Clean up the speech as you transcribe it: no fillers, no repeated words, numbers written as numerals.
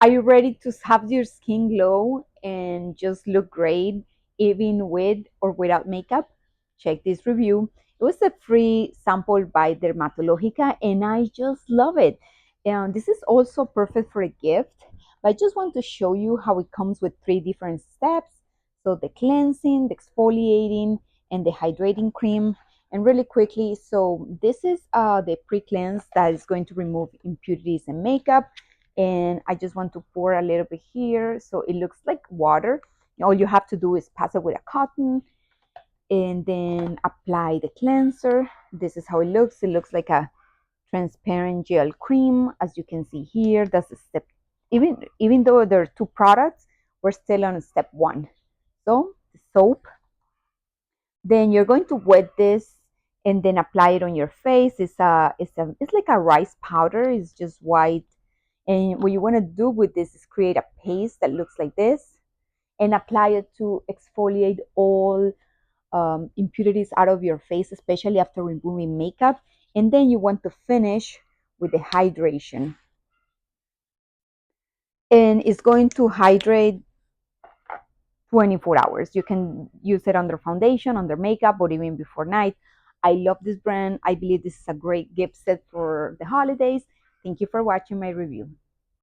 Are you ready to have your skin glow and just look great, even with or without makeup? Check this review. It was a free sample by Dermalogica, and I just love it. And this is also perfect for a gift. But I just want to show you how it comes with three different steps. So the cleansing, the exfoliating, and the hydrating cream. And really quickly, so this is the pre-cleanse that is going to remove impurities and makeup, and I just want to pour a little bit here so it looks like water. All you have to do is pass it with a cotton and then apply the cleanser. This is how it looks. It looks like a transparent gel cream, as you can see here. That's the step. Even though there are two products, we're still on step one. So the soap, then you're going to wet this and then apply it on your face. It's like a rice powder. It's just white. And what you want to do with this is create a paste that looks like this and apply it to exfoliate all impurities out of your face, especially after removing makeup. And then you want to finish with the hydration. And it's going to hydrate 24 hours. You can use it under foundation, under makeup, or even before night. I love this brand. I believe this is a great gift set for the holidays. Thank you for watching my review.